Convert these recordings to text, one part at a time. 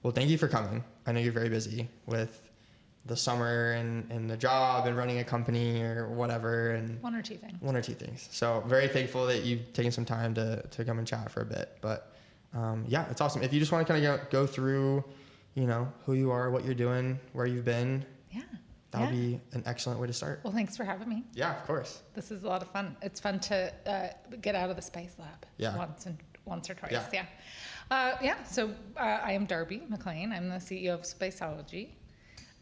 Well, thank you for coming. I know you're very busy with the summer and the job and running a company or whatever. And One or two things. One or two things. So very thankful that you've taken some time to come and chat for a bit. But yeah, it's awesome. If you just want to kind of go through, who you are, what you're doing, where you've been. Yeah. That would be an excellent way to start. Well, thanks for having me. Yeah, of course. This is a lot of fun. It's fun to get out of the Spice Lab once or twice. Yeah. So I am Darby McLean. I'm the CEO of Spiceology.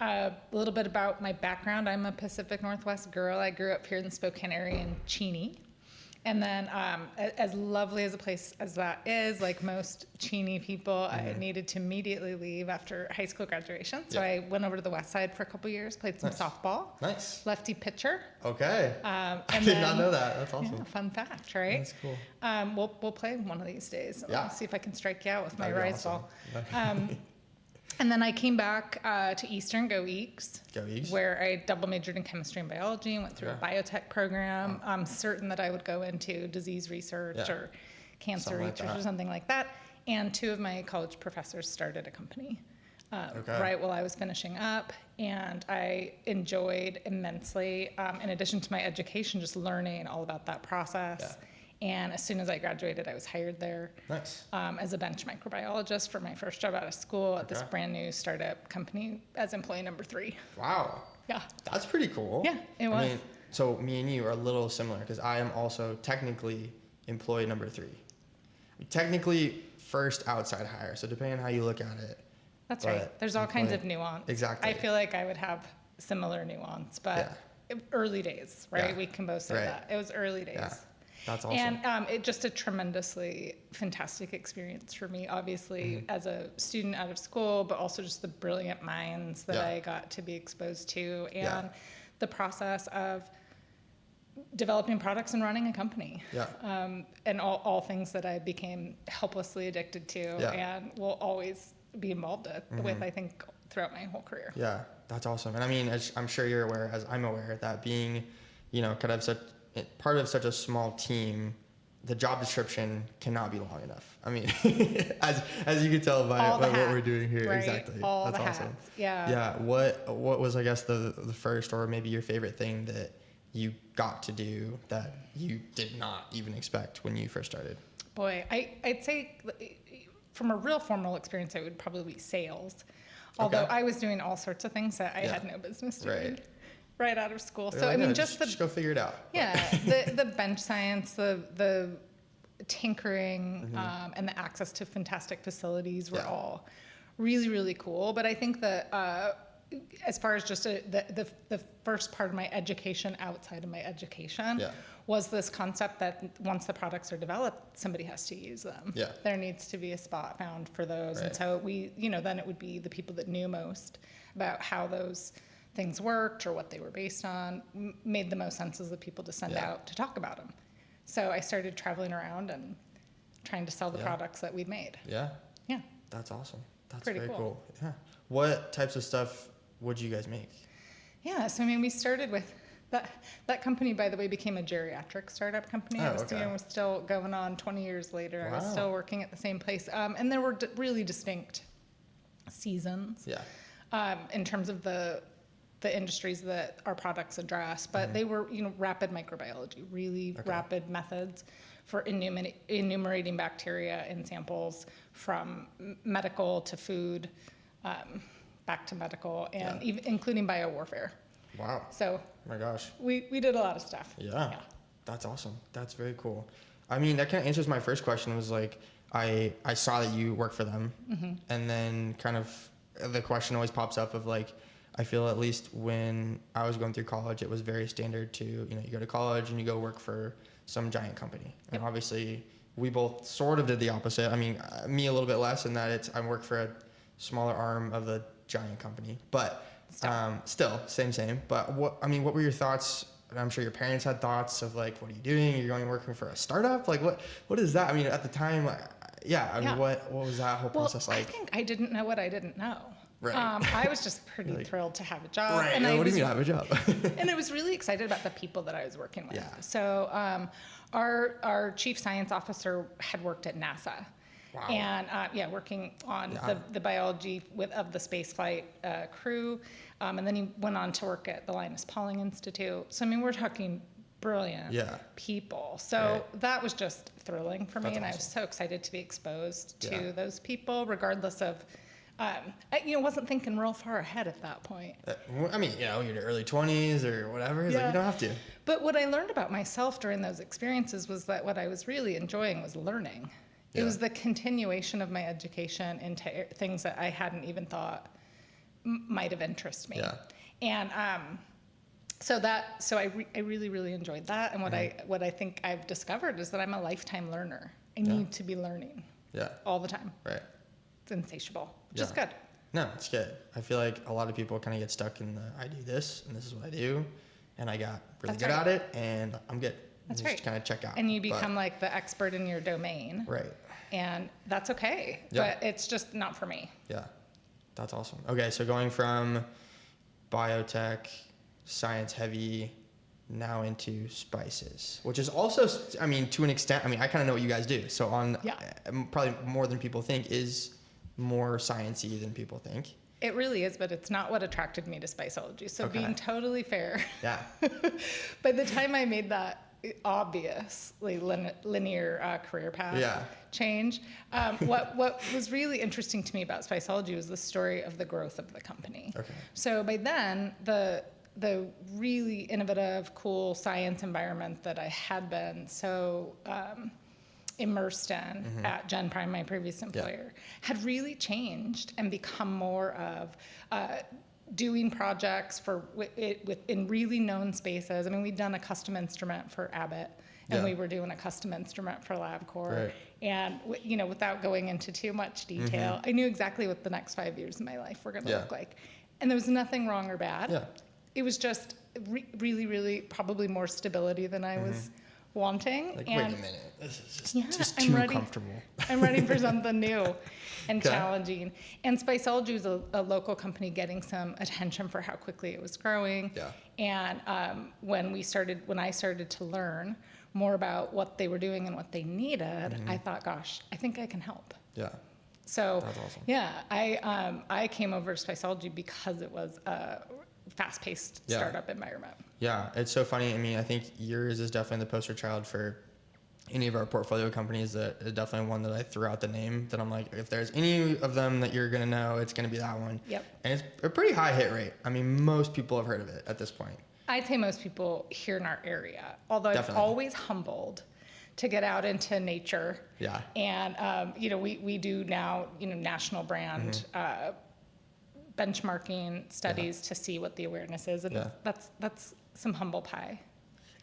A little bit about my background. I'm a Pacific Northwest girl. I grew up here in the Spokane area in Cheney. And then as lovely as a place as that is, like most Cheney people, I needed to immediately leave after high school graduation. So I went over to the west side for a couple years, played some softball. Nice. Lefty pitcher. Okay. I did not know that. That's awesome. Yeah, fun fact, right? That's cool. We'll play one of these days. Yeah. I'll see if I can strike you out with my rise awesome. ball. And then I came back to Eastern, Go Eags, where I double majored in chemistry and biology and went through a biotech program. I'm certain that I would go into disease research or cancer research or something like that. And two of my college professors started a company right while I was finishing up. And I enjoyed immensely, in addition to my education, just learning all about that process. Yeah. And as soon as I graduated, I was hired there as a bench microbiologist for my first job out of school at this brand new startup company as employee number 3. Wow. Yeah. That's pretty cool. Yeah, it was. I mean, so me and you are a little similar because I am also technically employee number 3. Technically first outside hire. So depending on how you look at it. That's right. There's all kinds of nuance. Exactly. I feel like I would have similar nuance, but early days, right? Yeah. We can both say that. It was early days. Yeah. That's awesome. And it just a tremendously fantastic experience for me, obviously, as a student out of school, but also just the brilliant minds that I got to be exposed to and the process of developing products and running a company. Yeah. And all things that I became helplessly addicted to and will always be involved with, I think, throughout my whole career. Yeah, that's awesome. And I mean, as I'm sure you're aware, as I'm aware, that being, kind of part of such a small team, the job description cannot be long enough. I mean, as you can tell by what we're doing here, exactly. That's awesome. Hats. Yeah. Yeah. What was, I guess, the first or maybe your favorite thing that you got to do that you did not even expect when you first started? Boy, I'd say from a real formal experience, it would probably be sales. Although I was doing all sorts of things that I had no business doing. Right out of school. So I mean, just go figure it out. Yeah, the bench science, the tinkering, and the access to fantastic facilities were all really, really cool. But I think that as far as just the first part of my education outside of my education was this concept that once the products are developed, somebody has to use them. Yeah. There needs to be a spot found for those. Right. And so we, then it would be the people that knew most about how those things worked or what they were based on, made the most sense as the people to send out to talk about them. So I started traveling around and trying to sell the products that we'd made. Yeah. Yeah. That's awesome. That's pretty very cool. Yeah. What types of stuff would you guys make? Yeah. So, I mean, we started with that company, by the way, became a geriatric startup company. We're still going on 20 years later. Wow. I was still working at the same place. And there were really distinct seasons in terms of the industries that our products address, but they were, rapid microbiology, really rapid methods for enumerating bacteria in samples from medical to food, back to medical, and even including biowarfare. Wow. So, oh my gosh. We did a lot of stuff. Yeah. That's awesome. That's very cool. I mean, that kind of answers my first question was like, I saw that you work for them, and then kind of the question always pops up of like, I feel at least when I was going through college, it was very standard to, you go to college and you go work for some giant company. And obviously we both sort of did the opposite. I mean, me a little bit less in that I work for a smaller arm of a giant company, but still same. But what were your thoughts? And I'm sure your parents had thoughts of like, what are you doing? You're going working for a startup? Like what is that? I mean, at the time, what was that whole process like? I think I didn't know what I didn't know. Right. I was just pretty thrilled to have a job. Right. And what do you mean have a job? And I was really excited about the people that I was working with. Yeah. So our chief science officer had worked at NASA. Wow. And working on the biology of the spaceflight crew. And then he went on to work at the Linus Pauling Institute. So, I mean, we're talking brilliant people. So that was just thrilling for me. That's and awesome. I was so excited to be exposed to those people, regardless of, I wasn't thinking real far ahead at that point. I mean, you're in your early 20s or whatever. It's like, you don't have to. But what I learned about myself during those experiences was that what I was really enjoying was learning. It was the continuation of my education into things that I hadn't even thought might have interested me. And so I really, really enjoyed that. And what I think I've discovered is that I'm a lifetime learner. I need to be learning all the time. Right. It's insatiable, which is good. No, it's good. I feel like a lot of people kind of get stuck in I do this and this is what I do, and I got really good at it, and I'm good. That's just kind of check out. And you become like the expert in your domain. Right. And that's okay, but it's just not for me. Yeah, that's awesome. Okay, so going from biotech, science heavy, now into spices, which is also, I mean, to an extent, I mean, I kind of know what you guys do. So probably more than people think is more sciencey than people think. It really is, but it's not what attracted me to Spiceology. So being totally fair, by the time I made that obviously linear career path change, what was really interesting to me about Spiceology was the story of the growth of the company. So by then, the really innovative, cool science environment that I had been so immersed in at GenPrime, my previous employer, had really changed and become more of doing projects in really known spaces. I mean, we'd done a custom instrument for Abbott, and we were doing a custom instrument for LabCorp. And without going into too much detail, I knew exactly what the next 5 years of my life were going to look like. And there was nothing wrong or bad. It was just really, really probably more stability than I was wanting. Like, wait a minute, this is just I'm too ready. comfortable. I'm ready for something new and challenging. And Spiceology was a local company getting some attention for how quickly it was growing. And when I started to learn more about what they were doing and what they needed, I thought, gosh, I think I can help. So that's awesome. I came over to Spiceology because it was a fast-paced startup environment. Yeah, it's so funny. I mean, I think yours is definitely the poster child for any of our portfolio companies. That is definitely one that I threw out the name that I'm like, if there's any of them that you're gonna know, it's gonna be that one. And it's a pretty high hit rate. I mean, most people have heard of it at this point. I'd say most people here in our area, although I've always humbled to get out into nature. And we do now national brand benchmarking studies to see what the awareness is, and that's some humble pie.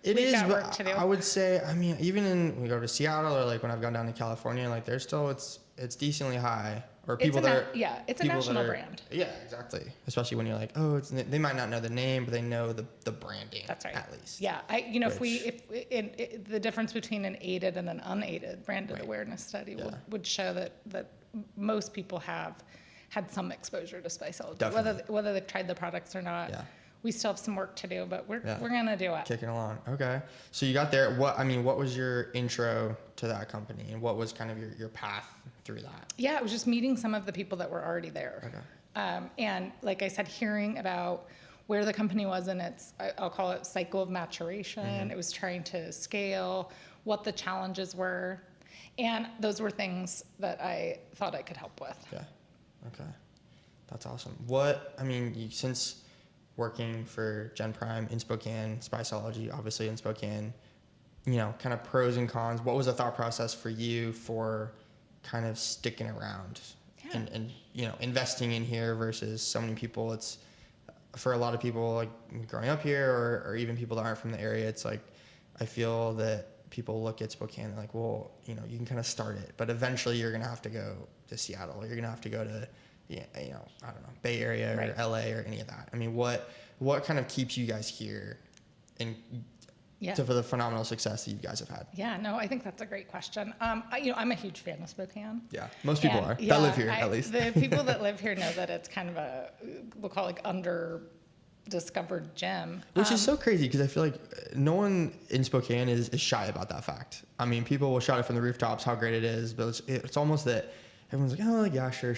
It is, but I would say, I mean, even when we go to Seattle or like when I've gone down to California, like there's still it's decently high. Or people it's a national brand. Yeah, exactly. Especially when you're like, they might not know the name, but they know the branding. That's right. At least. Yeah, the difference between an aided and an unaided branded awareness study would show that most people have had some exposure to Spiceology, whether they've tried the products or not. We still have some work to do, but we're gonna do it. Kicking along. Okay. So you got there. What was your intro to that company, and what was kind of your path through that? Yeah, it was just meeting some of the people that were already there. And like I said, hearing about where the company was in its, I'll call it cycle of maturation. It was trying to scale, what the challenges were, and those were things that I thought I could help with. Okay. That's awesome. Since working for GenPrime in Spokane, Spiceology obviously in Spokane, kind of pros and cons, what was the thought process for you for kind of sticking around and investing in here versus so many people? It's for a lot of people, like growing up here or even people that aren't from the area, it's like I feel that people look at Spokane and like, well, you can kind of start it, but eventually you're gonna have to go to Seattle, or you're gonna have to go to I don't know, Bay Area or LA or any of that. I mean, what kind of keeps you guys here and for the phenomenal success that you guys have had? Yeah, no, I think that's a great question. I'm a huge fan of Spokane. Yeah, most people are that live here, at least. The people that live here know that it's kind of we'll call it discovered gym. Which is so crazy because I feel like no one in Spokane is shy about that fact. I mean, people will shout it from the rooftops how great it is, but it's almost that everyone's like, oh, like, yeah, sure.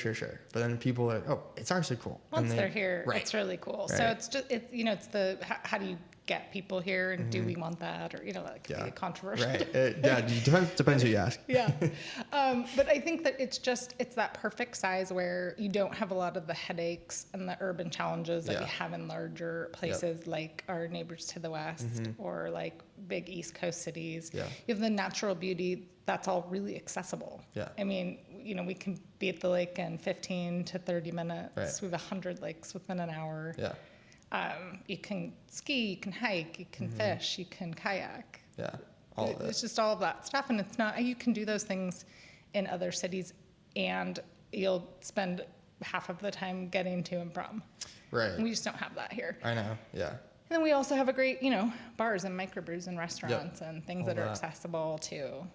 But then people are like, oh, it's actually cool. Once they're here, right. it's really cool. Right. So it's just, it's, you know, it's the, how do you get people here, and do we want that, or, you know, that could be controversial. Right. Yeah, depends who you ask. Yeah. But I think that it's that perfect size where you don't have a lot of the headaches and the urban challenges that you have in larger places like our neighbors to the west, or like big East Coast cities. Yeah. You have the natural beauty that's all really accessible. Yeah. I mean, you know, we can be at the lake in 15 to 30 minutes. Right. We have 100 lakes within an hour. Yeah. You can ski, you can hike, you can fish, you can kayak. Yeah, all of it. It's just all of that stuff, and it's not. You can do those things in other cities, and you'll spend half of the time getting to and from. Right. And we just don't have that here. I know. Yeah. And then we also have a great, you know, bars and microbrews and restaurants and things that are accessible to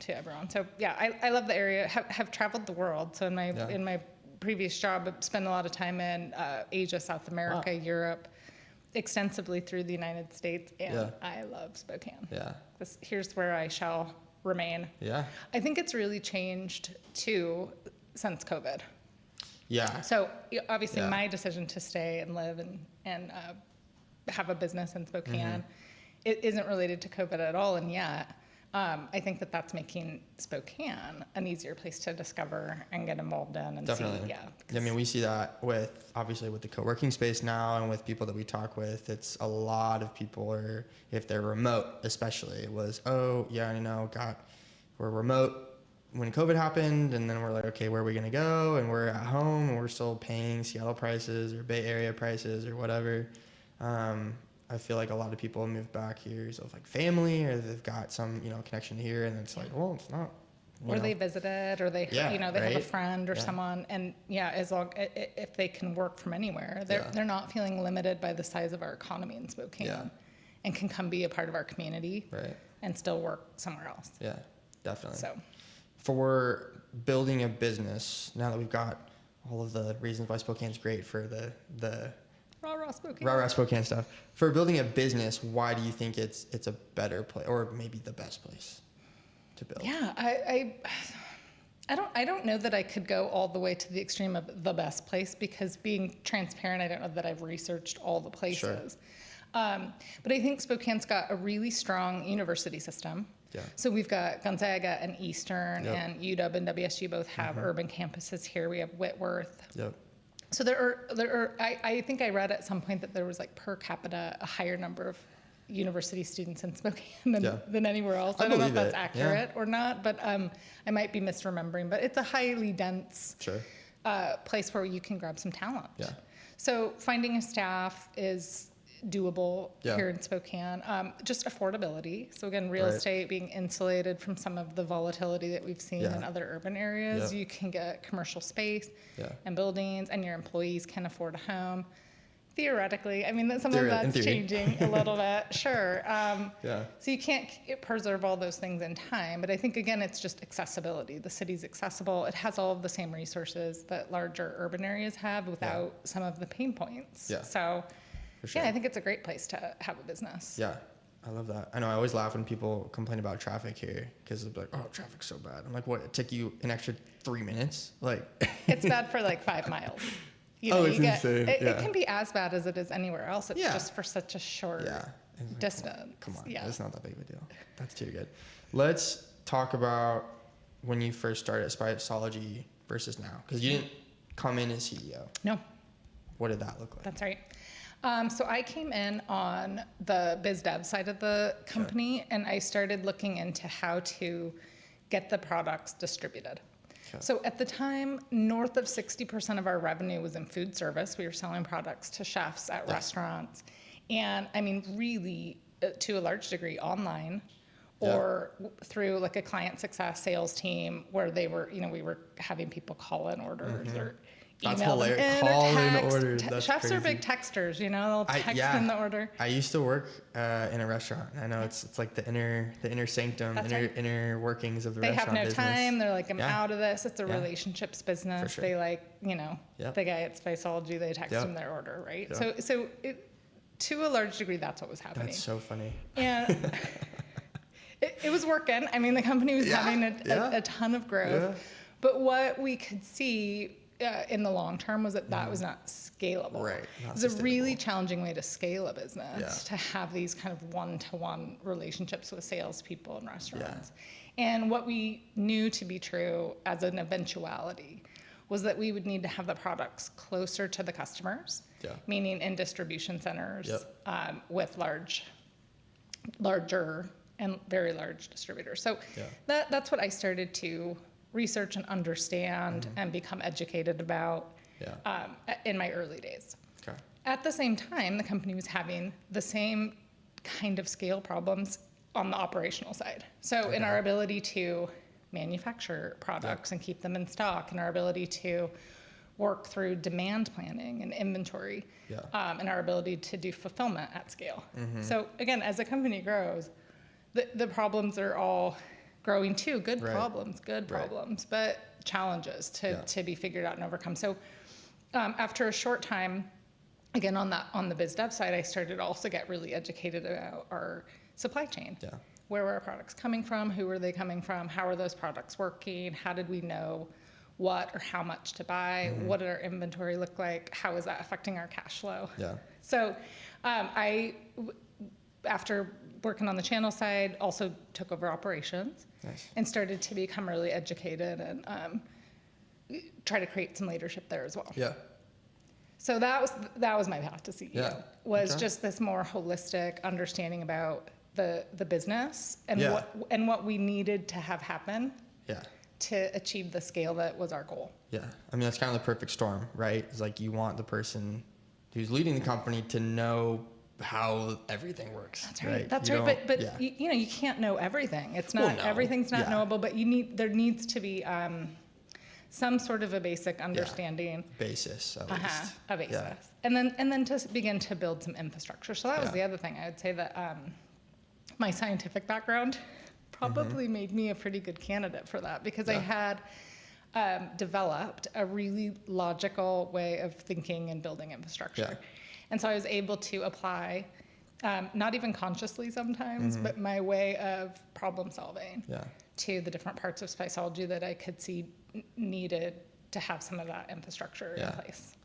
everyone. So yeah, I love the area. Have traveled the world. So in my previous job, I spent a lot of time in Asia, South America, Europe, extensively through the United States, and I love Spokane. Yeah. Here's where I shall remain. Yeah. I think it's really changed too since COVID. Yeah. So obviously my decision to stay and live and have a business in Spokane, it isn't related to COVID at all, and yet I think that's making Spokane an easier place to discover and get involved in and Definitely. see. Yeah. I mean, we see that obviously with the co-working space now, and with people that we talk with. It's a lot of people are, if they're remote especially, it was, oh yeah, you know, we're remote when COVID happened, and then we're like, okay, where are we gonna go? And we're at home and we're still paying Seattle prices or Bay Area prices or whatever. I feel like a lot of people move back here, so it's like family, or they've got some, you know, connection here, and it's like, well, it's not. Or they visited, or they, you know, they have a friend or someone, and as long if they can work from anywhere, they're not feeling limited by the size of our economy in Spokane, and can come be a part of our community, and still work somewhere else. Yeah, definitely. So, for building a business, now that we've got all of the reasons why Spokane's great for the Rah-rah Spokane stuff. For building a business, why do you think it's a better place, or maybe the best place to build? Yeah, I don't know that I could go all the way to the extreme of the best place, because being transparent, I don't know that I've researched all the places. Sure. But I think Spokane's got a really strong university system. Yeah. So we've got Gonzaga and Eastern, and UW and WSU both have urban campuses here. We have Whitworth. Yep. So there are. I think I read at some point that there was, like, per capita a higher number of university students in Spokane than anywhere else. I don't know if that's accurate or not, but I might be misremembering. But it's a highly dense place where you can grab some talent. Yeah. So finding a staff is doable here in Spokane. Just affordability. So again, real estate being insulated from some of the volatility that we've seen in other urban areas. You can get commercial space and buildings, and your employees can afford a home. Theoretically, I mean, some of that's changing a little bit, sure. So you can't preserve all those things in time, but I think, again, it's just accessibility. The city's accessible. It has all of the same resources that larger urban areas have without some of the pain points. Yeah. So, sure. I think it's a great place to have a business. Yeah, I love that. I know I always laugh when people complain about traffic here, because they're like, oh, traffic's so bad. I'm like, what, it took you an extra 3 minutes? Like, it's bad for like 5 miles. You know, it's insane. It can be as bad as it is anywhere else. It's just for such a short distance. Come on. It's not that big of a deal. That's too good. Let's talk about when you first started at Spiceology versus now, because you didn't come in as CEO. No. What did that look like? That's right. So I came in on the biz dev side of the company, and I started looking into how to get the products distributed. So at the time, north of 60% of our revenue was in food service. We were selling products to chefs at restaurants. And I mean, really, to a large degree, online or through like a client success sales team, where they were, you know, we were having people call in orders or, That's email them hilarious. in or Call in text. orders. That's Chefs crazy. are big texters, you know, they'll text in the order. I used to work in a restaurant. I know it's like the inner sanctum, inner workings of the they restaurant business. have no time. They're like, I'm out of this. It's a Yeah. relationships business. For sure. They like, you know, Yep. the guy at Spiceology, they text Yep. him their order, right? Yep. So to a large degree, that's what was happening. That's so funny. And it was working. I mean, the company was having a ton of growth. Yeah. But what we could see in the long term was that was not scalable. Right. Not It was a really sustainable. challenging way to scale a business, to have these kind of one-to-one relationships with salespeople and restaurants. And what we knew to be true as an eventuality was that we would need to have the products closer to the customers, meaning in distribution centers with larger and very large distributors. So that's what I started to research and understand and become educated about in my early days. Okay. At the same time, the company was having the same kind of scale problems on the operational side. So in our ability to manufacture products and keep them in stock, and our ability to work through demand planning and inventory, and our ability to do fulfillment at scale. So again, as the company grows, the problems are all growing too. Good problems, but challenges to be figured out and overcome. So after a short time, again on the biz dev side, I started to also get really educated about our supply chain. Where were our products coming from? Who were they coming from? How are those products working? How did we know what or how much to buy? What did our inventory look like? How is that affecting our cash flow? So after working on the channel side, also took over operations and started to become really educated and try to create some leadership there as well. So that was my path to CEO. Was just this more holistic understanding about the business and what we needed to have happen to achieve the scale that was our goal. I mean, that's kind of the perfect storm, right? It's like you want the person who's leading the company to know how everything works. That's right. Right? That's right. But you can't know everything. It's not everything's not knowable. But there needs to be some sort of a basic understanding. Basis. At least. A basis. And then to begin to build some infrastructure. So that was the other thing. I would say that my scientific background probably made me a pretty good candidate for that, because I had developed a really logical way of thinking and building infrastructure. And so I was able to apply, not even consciously sometimes, but my way of problem solving to the different parts of Spiceology that I could see needed to have some of that infrastructure in place.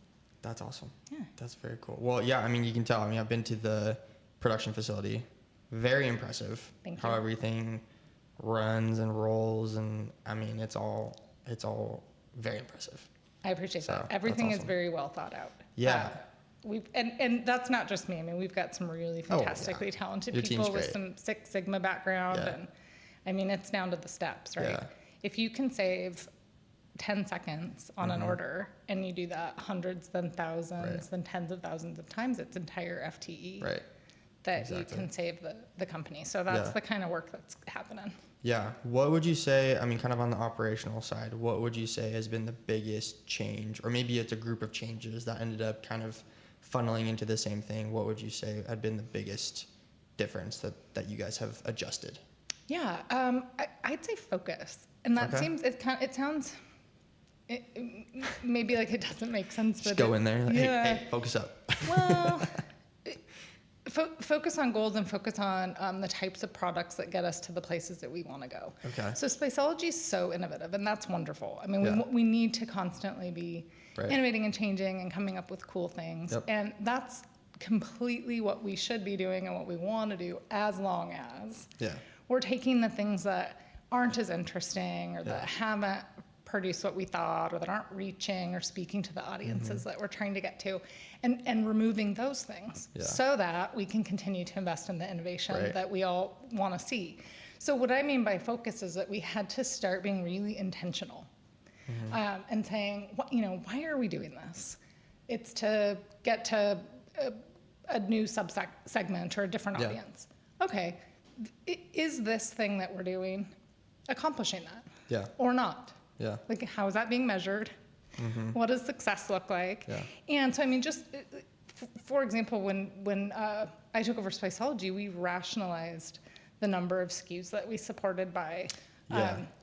That's awesome. That's very cool. Well, I mean, you can tell. I mean, I've been to the production facility. Very impressive. Thank how you. Everything runs and rolls, and I mean, it's all very impressive. I appreciate that. So, Everything that's is awesome. very well thought out. We've And that's not just me. I mean, we've got some really fantastically talented people with some Six Sigma background, and I mean, it's down to the steps, right? If you can save 10 seconds on an order, and you do that hundreds, then thousands, then tens of thousands of times, it's entire FTE that you can save the company. So that's the kind of work that's happening. What would you say, I mean, kind of on the operational side, what would you say has been the biggest change, or maybe it's a group of changes that ended up kind of funneling into the same thing? What would you say had been the biggest difference that you guys have adjusted? I'd say focus. And that seems, it sounds maybe like it doesn't make sense. Just go in there, like, hey, focus up. Well, focus on goals and focus on the types of products that get us to the places that we want to go. So Spiceology is so innovative, and that's wonderful. I mean, we need to constantly be innovating and changing and coming up with cool things. And that's completely what we should be doing and what we want to do, as long as we're taking the things that aren't as interesting or that haven't produced what we thought, or that aren't reaching or speaking to the audiences that we're trying to get to, and removing those things so that we can continue to invest in the innovation that we all want to see. So what I mean by focus is that we had to start being really intentional and saying, why are we doing this? It's to get to a new segment or a different audience. Okay, is this thing that we're doing accomplishing that? Or not? Like, how is that being measured? What does success look like? Yeah. And so, I mean, just for example, when I took over Spiceology, we rationalized the number of SKUs that we supported by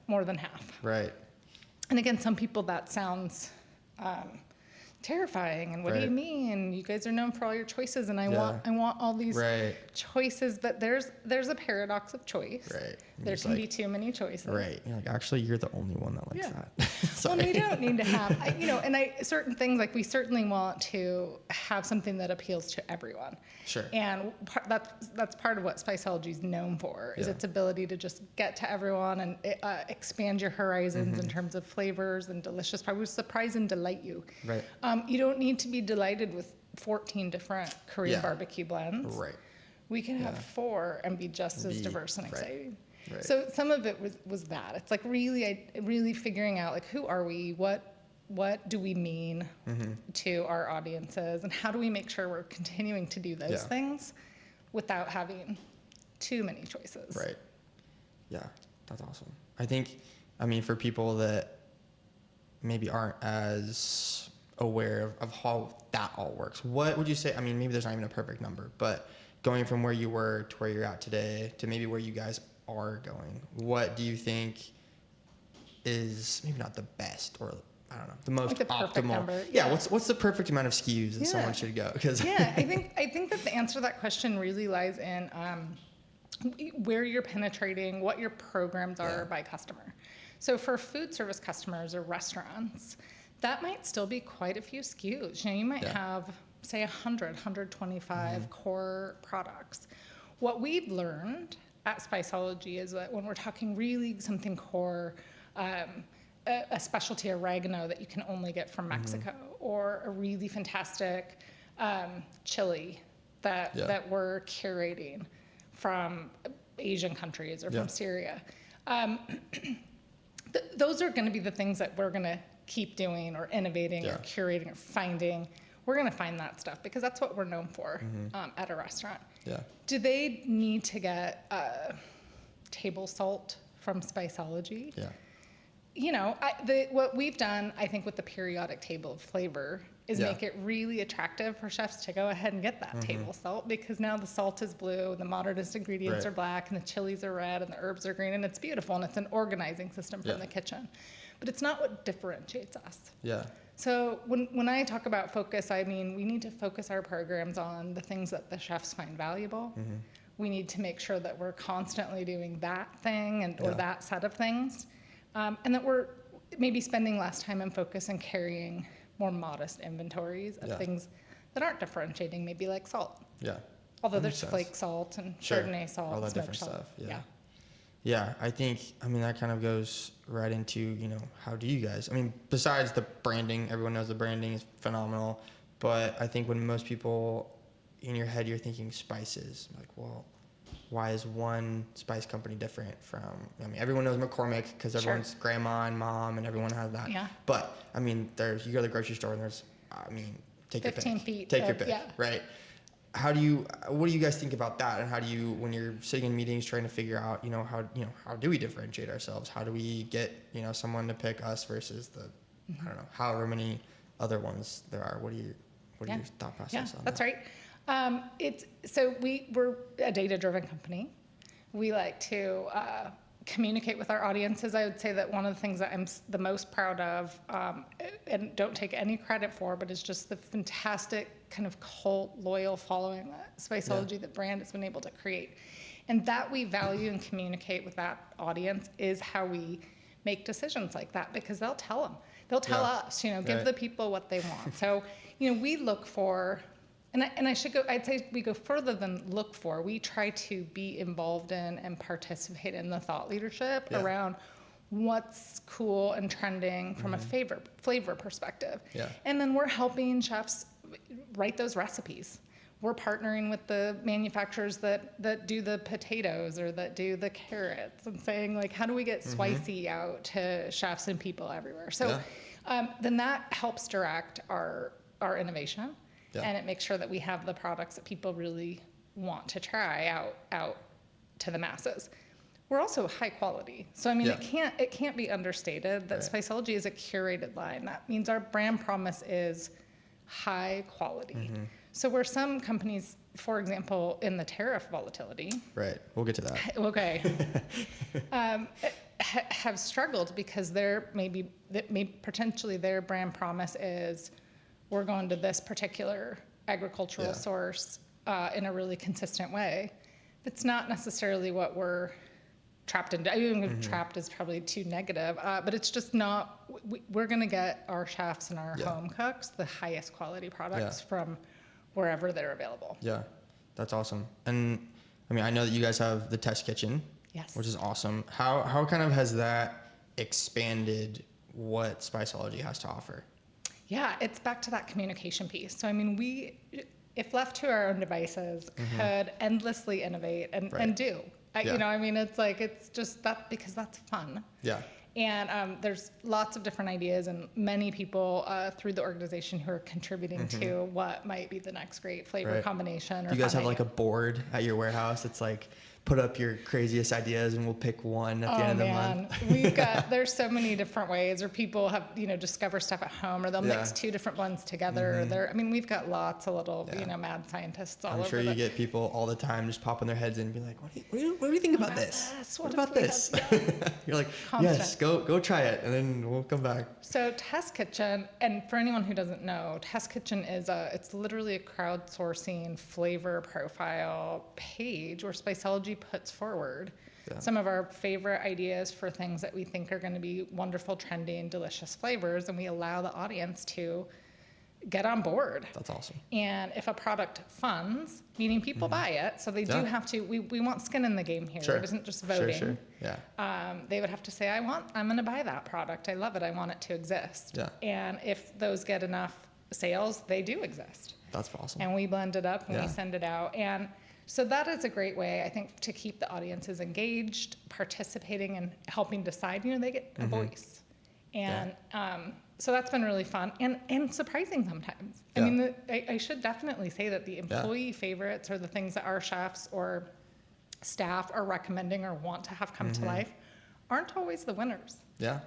more than half. Right. And again, some people that sounds terrifying. And what do you mean? You guys are known for all your choices, and I want all these choices. But there's a paradox of choice. Right. There can be too many choices. Right. You're like, actually, you're the only one that likes that. Well, we don't need to have, certain things, like we certainly want to have something that appeals to everyone. Sure. And that's part of what Spiceology is known for, is its ability to just get to everyone and expand your horizons in terms of flavors and delicious. Probably surprise and delight you. Right. You don't need to be delighted with 14 different Korean barbecue blends. Right. We can have 4 and be just as diverse and exciting. Right. So some of it was that. It's like really figuring out, like, who are we? What do we mean to our audiences? And how do we make sure we're continuing to do those things without having too many choices? Right. Yeah, that's awesome. I think, for people that maybe aren't as aware of how that all works, what would you say? Maybe there's not even a perfect number, but going from where you were to where you're at today to maybe where you guys are going, what do you think is maybe not the best, or I don't know, the most optimal number? What's the perfect amount of SKUs that someone should go? Because I think that the answer to that question really lies in where you're penetrating, what your programs are by customer. So for food service customers or restaurants, that might still be quite a few SKUs. You might have, say, 100, 125 core products. What we've learned at Spiceology is that when we're talking really something core, a specialty oregano that you can only get from Mexico, or a really fantastic chili that we're curating from Asian countries or from Syria, those are going to be the things that we're going to keep doing or innovating or curating or finding. We're going to find that stuff because that's what we're known for at a restaurant. Do they need to get table salt from Spiceology? What we've done, I think, with the periodic table of flavor is make it really attractive for chefs to go ahead and get that table salt, because now the salt is blue and the modernist ingredients are black and the chilies are red and the herbs are green, and it's beautiful, and it's an organizing system from the kitchen. But it's not what differentiates us. So when I talk about focus, we need to focus our programs on the things that the chefs find valuable. We need to make sure that we're constantly doing that thing or that set of things, and that we're maybe spending less time and focus and carrying more modest inventories of things that aren't differentiating, maybe like salt. Although there's flake salt and Chardonnay salt, all that different stuff. I think, that kind of goes right into, how do you guys, besides the branding, everyone knows the branding is phenomenal, but I think when most people in your head, you're thinking spices, like, well, why is one spice company different from, everyone knows McCormick because everyone's grandma and mom and everyone has that. But, you go to the grocery store and there's, take your pick. 15 feet. Take your pick, right? What do you guys think about that? And how do you, when you're sitting in meetings trying to figure out, how do we differentiate ourselves? How do we get, someone to pick us versus the, I don't know, however many other ones there are? What are your thought process on that? That's right. We're a data-driven company. We like to communicate with our audiences. I would say that one of the things that I'm the most proud of, and don't take any credit for, but it's just the fantastic kind of cult loyal following that Spiceology, the brand, has been able to create. And that we value and communicate with that audience is how we make decisions like that, because they'll tell them. They'll tell us, give the people what they want. So, we look for, I'd say we go further than look for. We try to be involved in and participate in the thought leadership around what's cool and trending from a flavor perspective. And then we're helping chefs write those recipes. We're partnering with the manufacturers that do the potatoes or that do the carrots, and saying, like, how do we get spicy out to chefs and people everywhere? So then that helps direct our innovation. And it makes sure that we have the products that people really want to try out to the masses. we're also high quality. So I mean, Yeah. it can't be understated that Right. Spiceology is a curated line. That means our brand promise is high quality. So where some companies, for example, in the tariff volatility, Right. We'll get to that. okay, have struggled because potentially their brand promise is we're going to this particular agricultural Yeah. source in a really consistent way. It's not necessarily what we're trapped into. I mean, trapped is probably too negative, but it's just not. We're going to get our chefs and our Yeah. home cooks the highest quality products from wherever they're available. Yeah, that's awesome. And I mean, I know that you guys have the test kitchen, Yes. which is awesome. How kind of has that expanded what Spiceology has to offer? Yeah, it's back to that communication piece. So I mean, if left to our own devices, could endlessly innovate and do. Yeah. You know, I mean, it's just that because that's fun. Yeah. And there's lots of different ideas and many people through the organization who are contributing to what might be the next great flavor Right. combination. Do you guys have like a board at your warehouse that's like, put up your craziest ideas and we'll pick one at the end of the month? There's so many different ways, or people have, discover stuff at home, or they'll mix two different ones together. I mean, we've got lots of little, mad scientists all over. I'm sure you get people all the time just popping their heads in and be like, what do you think about this? What about this? You're like, yes, go try it. And then we'll come back. So Test Kitchen, and for anyone who doesn't know, Test Kitchen it's literally a crowdsourcing flavor profile page where Spiceology puts forward some of our favorite ideas for things that we think are going to be wonderful, trendy, and delicious flavors, and we allow the audience to get on board. That's awesome. And if a product funds, meaning people buy it, so they do have to, we want skin in the game here. Sure. It isn't just voting. Sure. Yeah. They would have to say, I'm going to buy that product. I love it. I want it to exist. Yeah. And if those get enough sales, they do exist. That's awesome. And we blend it up and we send it out. And so that is a great way, I think, to keep the audiences engaged, participating, and helping decide. They get a voice. And so that's been really fun and surprising sometimes. I mean, I should definitely say that the employee favorites, or the things that our chefs or staff are recommending or want to have come to life, aren't always the winners. Yeah.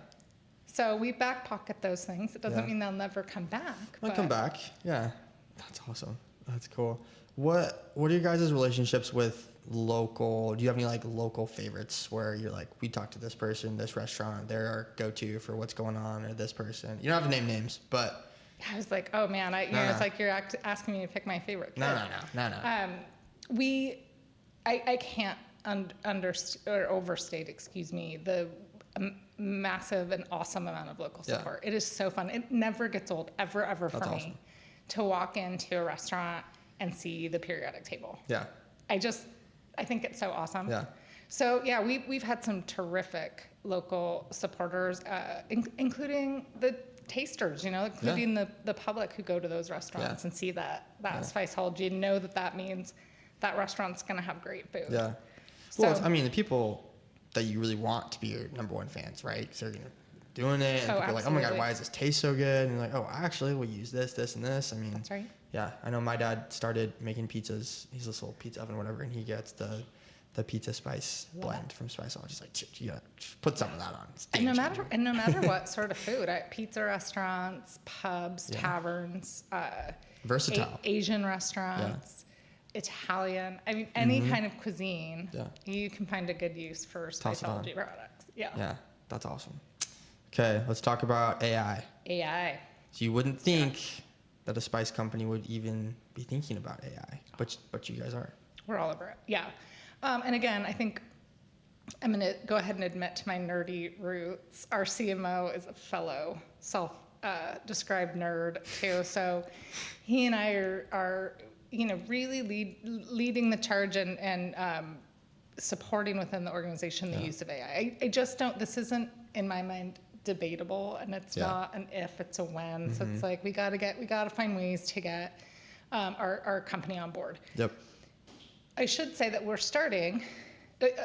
So we back pocket those things. It doesn't mean they'll never come back. They'll come back. Yeah. That's awesome. That's cool. What are your guys' relationships with local? Do you have any like local favorites where you're like, we talked to this person, this restaurant, they're our go-to for what's going on, or this person? You don't have to name names, but I was like, oh man, it's like you're asking me to pick my favorite. No. I can't overstate, the massive and awesome amount of local support. It is so fun. It never gets old, ever for me to walk into a restaurant and see the periodic table. Yeah. I think it's so awesome. Yeah. So we've had some terrific local supporters, including the tasters, including the public who go to those restaurants and see that Spiceology, and know that means that restaurant's going to have great food. Yeah. Well, I mean, the people that you really want to be your number one fans, right? So you're doing it, and people are like, oh my God, why does this taste so good? And you're like, oh, actually, we'll use this, this, and this. I mean, that's right. Yeah, I know my dad started making pizzas. He's this little pizza oven, whatever, and he gets the pizza spice blend from Spiceology. He's like, you gotta put some of that on. And no matter what sort of food, pizza restaurants, pubs, taverns, versatile, Asian restaurants, Italian. I mean, any kind of cuisine, you can find a good use for Spiceology products. Yeah. Yeah, that's awesome. Okay, let's talk about AI. AI. So you wouldn't think that a spice company would even be thinking about AI, but you guys are. We're all over it. Yeah. And again, I think I'm going to go ahead and admit to my nerdy roots. Our CMO is a fellow self-described nerd too. So he and I are really leading the charge and supporting within the organization the use of AI. I just don't, this isn't in my mind debatable, and it's not an if, it's a when. So it's like we got to find ways to get our company on board. Yep. I should say that we're starting.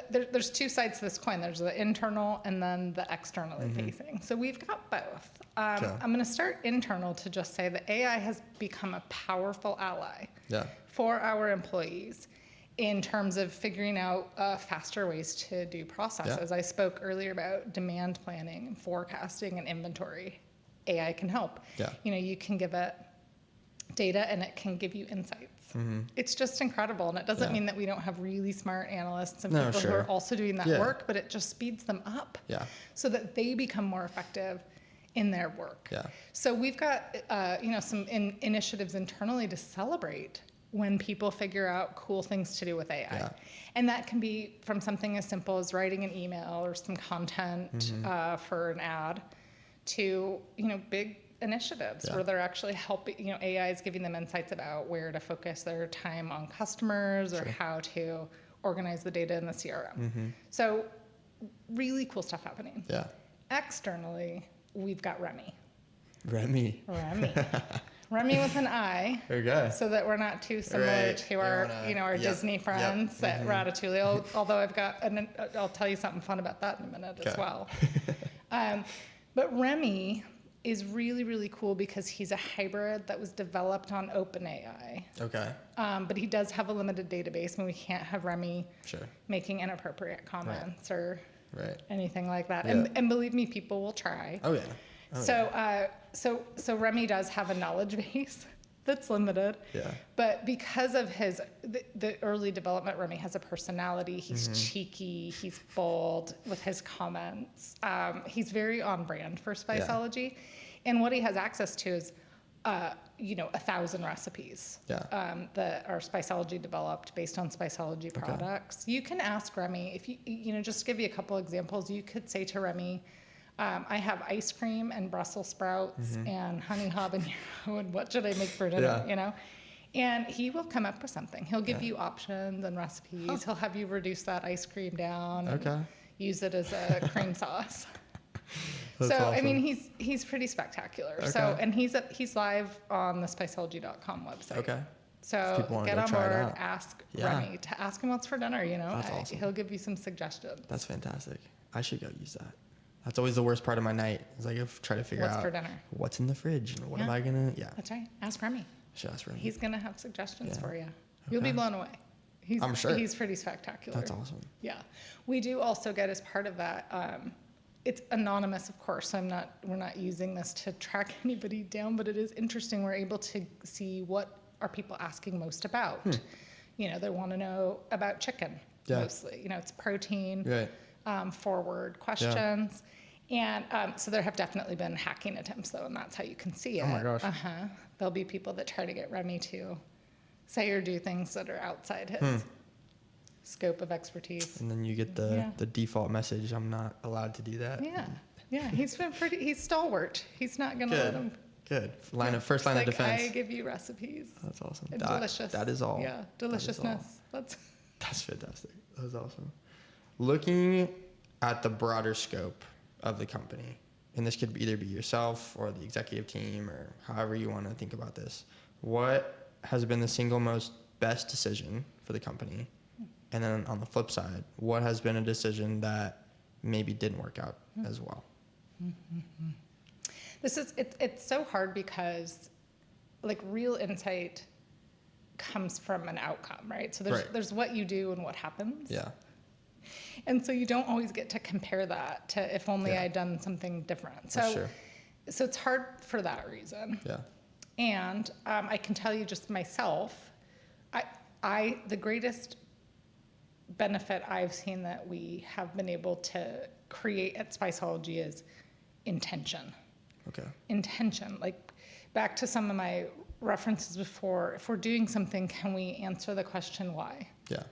There's two sides to this coin. There's the internal and then the externally facing. So we've got both. I'm going to start internal to just say that AI has become a powerful ally for our employees. in terms of figuring out faster ways to do processes. Yeah. I spoke earlier about demand planning and forecasting and inventory. AI can help. Yeah. You know, you can give it data and it can give you insights. It's just incredible. And it doesn't mean that we don't have really smart analysts and people who are also doing that work, but it just speeds them up so that they become more effective in their work. Yeah. So we've got, you know, some initiatives internally to celebrate when people figure out cool things to do with AI. Yeah. And that can be from something as simple as writing an email or some content for an ad to, you know, big initiatives where they're actually helping, you know, AI is giving them insights about where to focus their time on customers or how to organize the data in the CRM. So really cool stuff happening. Yeah. Externally, we've got Remy. Remy. Remy with an I. Okay. So that we're not too similar to our, you know, our Disney friends at Ratatouille. Although I've got, and I'll tell you something fun about that in a minute as well. But Remy is really, really cool because he's a hybrid that was developed on OpenAI. Okay. But he does have a limited database, and we can't have Remy making inappropriate comments or anything like that. Yeah. And believe me, people will try. Oh yeah. So Remy does have a knowledge base that's limited. Yeah. But because of the early development, Remy has a personality. He's cheeky. He's bold with his comments. He's very on brand for Spiceology. And what he has access to is, you know, 1,000 recipes that are Spiceology developed based on Spiceology products. You can ask Remy, if you know, just to give you a couple examples, you could say to Remy, I have ice cream and Brussels sprouts and honey habanero, and what should I make for dinner, you know? And he will come up with something. He'll give you options and recipes. He'll have you reduce that ice cream down and use it as a cream sauce. So, awesome. I mean, he's pretty spectacular. So, and he's live on the Spiceology.com website. Okay. So get on board, ask Remy to ask him what's for dinner, you know? That's awesome. He'll give you some suggestions. That's fantastic. I should go use that. That's always the worst part of my night. Is like try to figure out what's for dinner, what's in the fridge, and what am I gonna? Yeah, that's right. Ask Remy. Should ask Remy. He's gonna have suggestions for you. You'll be blown away. I'm sure. He's pretty spectacular. That's awesome. Yeah, we do also get as part of that. It's anonymous, of course. We're not using this to track anybody down, but it is interesting. We're able to see what are people asking most about. You know, they want to know about chicken mostly. You know, it's protein. Forward questions. And so there have definitely been hacking attempts, though, and that's how you can see it. Oh, my gosh. There'll be people that try to get Remy to say or do things that are outside his scope of expertise. And then you get the default message, I'm not allowed to do that. Yeah, he's stalwart. He's not going to let him. Good. First line of defense. I give you recipes. That's awesome. Delicious. That is all. Yeah, deliciousness. That's fantastic. That was awesome. Looking at the broader scope of the company, and this could either be yourself or the executive team or however you want to think about this, what has been the single most best decision for the company? And then on the flip side, what has been a decision that maybe didn't work out as well? It's so hard because like real insight comes from an outcome, right? So there's what you do and what happens. Yeah. And so you don't always get to compare that to if only I'd done something different. So it's hard for that reason. Yeah. And I can tell you just myself, the greatest benefit I've seen that we have been able to create at Spiceology is intention. Okay. Intention. Like back to some of my references before, if we're doing something, can we answer the question why? Yeah.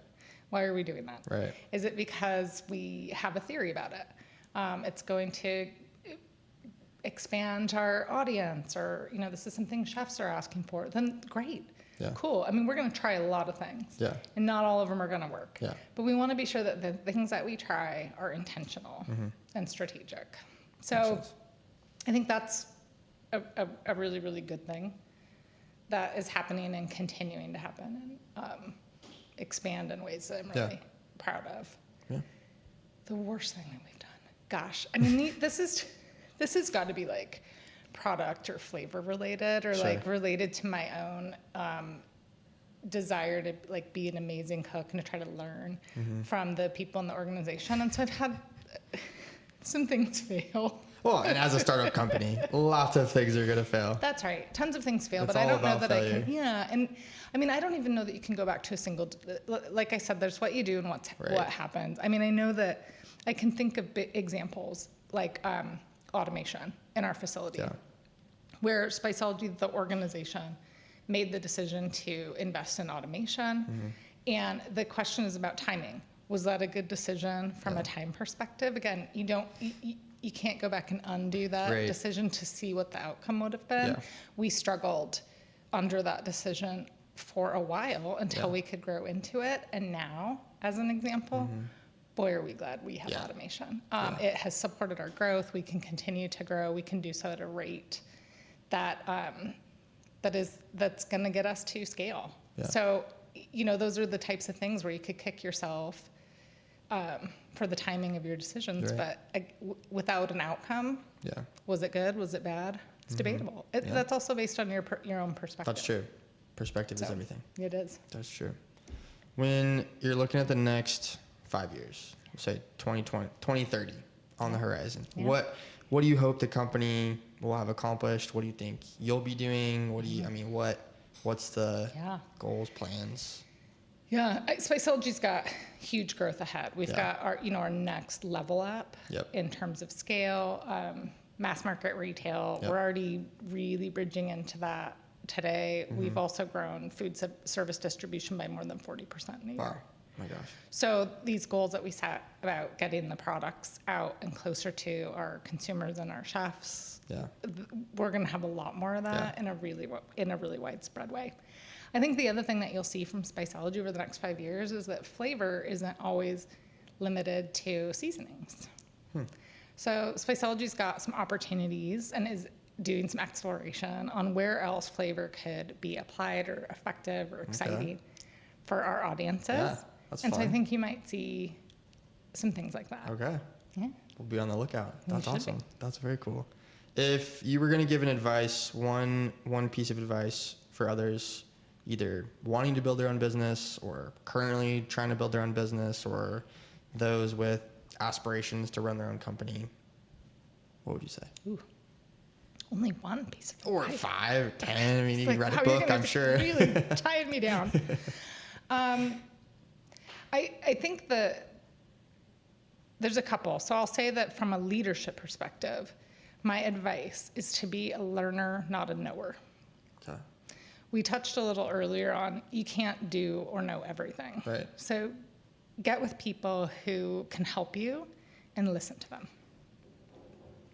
Why are we doing that? Right. Is it because we have a theory about it? It's going to expand our audience, or this is something chefs are asking for. Then great. Yeah. Cool. I mean, we're going to try a lot of things. Yeah. And not all of them are going to work. Yeah. But we want to be sure that the things that we try are intentional and strategic. So I think that's a really, really good thing that is happening and continuing to happen and expand in ways that I'm really proud of. Yeah. The worst thing that we've done. Gosh, I mean, this has got to be like product or flavor related, or like related to my own desire to like be an amazing cook and to try to learn from the people in the organization. And so I've had some things fail. Well, and as a startup company, lots of things are going to fail. That's right. Tons of things fail, It's but I all don't know about that I failure. can. Yeah, and I mean, I don't even know that you can go back to a single. Like I said, there's what you do and what happens. I mean, I know that I can think of examples like automation in our facility, where Spiceology, the organization, made the decision to invest in automation, and the question is about timing. Was that a good decision from a time perspective? Again, you can't go back and undo that decision to see what the outcome would have been. Yeah. We struggled under that decision for a while until we could grow into it. And now, as an example, boy, are we glad we have automation. It has supported our growth. We can continue to grow. We can do so at a rate that that's going to get us to scale. Yeah. So, those are the types of things where you could kick yourself for the timing of your decisions, but without an outcome, was it good? Was it bad? It's debatable. That's also based on your own perspective. That's true. Perspective is everything. It is. That's true. When you're looking at the next 5 years, say 2030 on the horizon, what do you hope the company will have accomplished? What do you think you'll be doing? What's the goals, plans? Yeah, Spiceology's got huge growth ahead. We've got our next level up in terms of scale, mass market retail. We're already really bridging into that today. We've also grown food service distribution by more than 40% in a year. Wow, my gosh. So these goals that we set about getting the products out and closer to our consumers and our chefs, we're going to have a lot more of that in a really widespread way. I think the other thing that you'll see from Spiceology over the next 5 years is that flavor isn't always limited to seasonings. So Spiceology's got some opportunities and is doing some exploration on where else flavor could be applied or effective or exciting for our audiences. Yeah, that's fun. So I think you might see some things like that. Okay. Yeah. We'll be on the lookout. That's should awesome. be. That's very cool. If you were going to give one piece of advice for others, either wanting to build their own business or currently trying to build their own business or those with aspirations to run their own company, what would you say? Ooh. Only one piece of Or advice. 5, 10. I mean, you can write a how are you book, gonna I'm sure. Really tied me down. I think there's a couple. So I'll say that from a leadership perspective, my advice is to be a learner, not a knower. Okay. We touched a little earlier on you can't do or know everything. Right. So get with people who can help you and listen to them.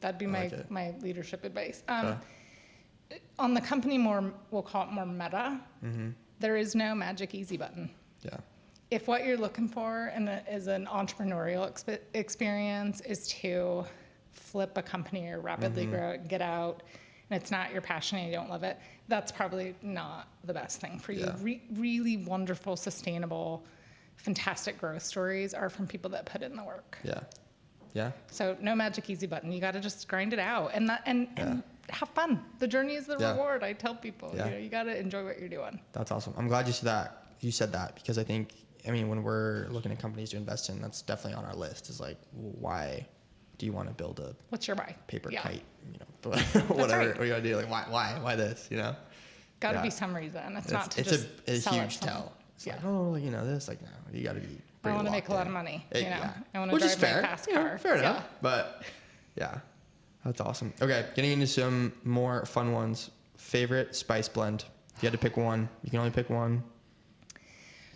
That'd be my leadership advice. On the company we'll call it more meta, there is no magic easy button. Yeah. If what you're looking for is an entrepreneurial experience is to flip a company or rapidly grow it and get out, and it's not your passion and you don't love it, that's probably not the best thing for you. Yeah. Really wonderful, sustainable, fantastic growth stories are from people that put in the work. Yeah. Yeah. So no magic easy button. You got to just grind it out and have fun. The journey is the reward. I tell people, you got to enjoy what you're doing. That's awesome. I'm glad you said that because I think, when we're looking at companies to invest in, that's definitely on our list is like, why do you want to build a What's your why? paper kite, whatever, what are you going to do? Like, why this, Got to be some reason. It's not to it's just a sell huge it tell. It's like, this, like, no, you got to be I want to make a lot of money, I want to drive my fast car. Fair enough. But yeah, that's awesome. Okay, getting into some more fun ones. Favorite spice blend? If you had to pick one, you can only pick one.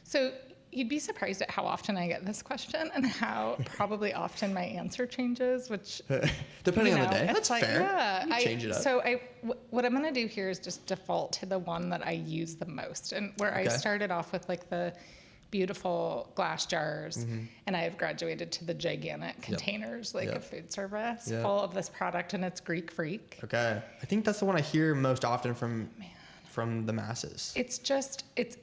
So you'd be surprised at how often I get this question and how probably often my answer changes, which depending on the day. That's like, fair. Yeah, you change it up. So what I'm going to do here is just default to the one that I use the most, and where I started off with like the beautiful glass jars, and I've graduated to the gigantic containers, like a food service, full of this product, and it's Greek Freak. Okay, I think that's the one I hear most often from from the masses? It's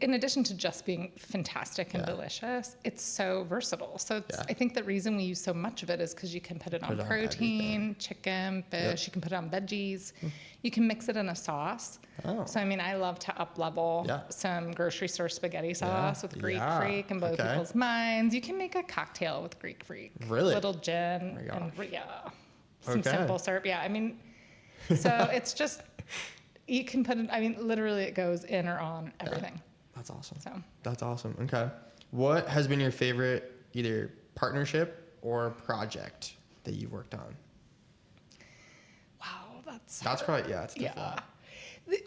in addition to just being fantastic and delicious, it's so versatile. So I think the reason we use so much of it is because you can put it on protein, chicken, fish, you can put it on veggies, you can mix it in a sauce. Oh. So, I mean, I love to up-level some grocery store spaghetti sauce with Greek Freak and blow people's minds. You can make a cocktail with Greek Freak. Really? Little gin and some simple syrup. Yeah, I mean, so it's just, you can put it, I mean, literally it goes in or on everything. That's awesome. So. That's awesome. Okay. What has been your favorite either partnership or project that you've worked on? Wow, that's probably, it's difficult.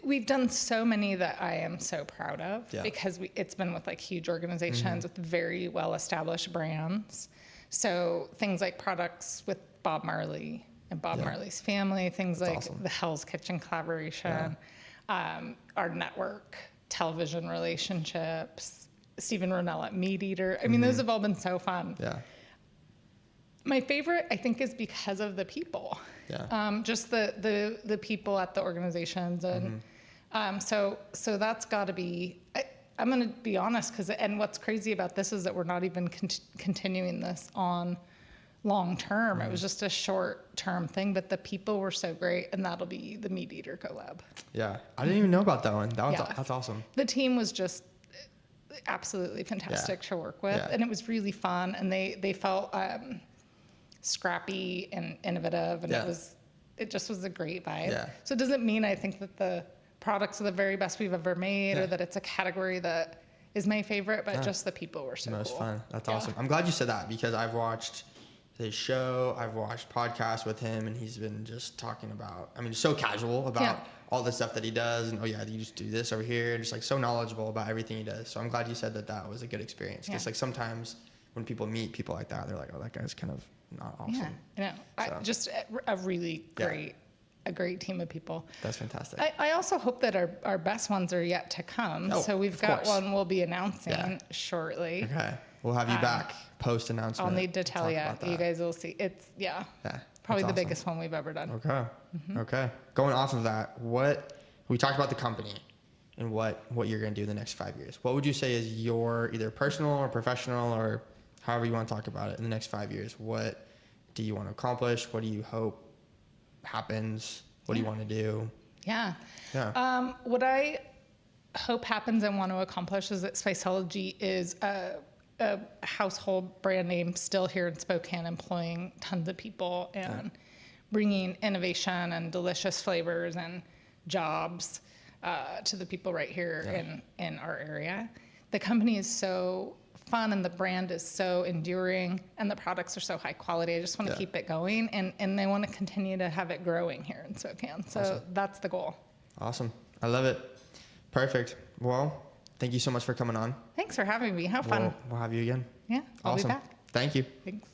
We've done so many that I am so proud of because it's been with like huge organizations with very well-established brands. So things like products with Bob Marley and Bob Marley's family, things like the Hell's Kitchen collaboration, our network, television relationships, Stephen Ronell at Meat Eater. I mean, those have all been so fun. Yeah. My favorite, I think, is because of the people. Yeah. Just the people at the organizations, and so that's got to be. I'm going to be honest, and what's crazy about this is that we're not even continuing this on long term. It was just a short term thing, but the people were so great, and that'll be the Meat Eater collab. Yeah, I didn't even know about that one. That's awesome. The team was just absolutely fantastic to work with, and it was really fun, and they felt scrappy and innovative, and it just was a great vibe. Yeah. So it doesn't mean I think that the products are the very best we've ever made or that it's a category that is my favorite, but just the people were so most cool. Fun. That's awesome. I'm glad you said that because I've watched his show, I've watched podcasts with him, and he's been just talking about, I mean, so casual about all the stuff that he does, and you just do this over here, and just like so knowledgeable about everything he does. So I'm glad you said that was a good experience because like sometimes when people meet people like that, they're like, oh, that guy's kind of not awesome. Yeah, so. Just a really great, a great team of people. That's fantastic. I also hope that our best ones are yet to come. So we've got one we'll be announcing shortly. Okay, we'll have you back post announcement. I'll need to tell you. You guys will see. It's probably the biggest one we've ever done. Okay. Okay. Going off of that, we talked about the company and what you're going to do in the next 5 years. What would you say is your either personal or professional or however you want to talk about it in the next 5 years? What do you want to accomplish? What do you hope happens? What do you want to do? Yeah. What I hope happens and want to accomplish is that Spiceology is a household brand name still here in Spokane, employing tons of people and bringing innovation and delicious flavors and jobs to the people right here in our area. The company is so fun and the brand is so enduring and the products are so high quality. I just want to keep it going and I want to continue to have it growing here in Spokane. So that's the goal. Awesome. I love it. Perfect. Well, thank you so much for coming on. Thanks for having me. How fun. We'll have you again. Yeah, I'll be back. Thank you. Thanks.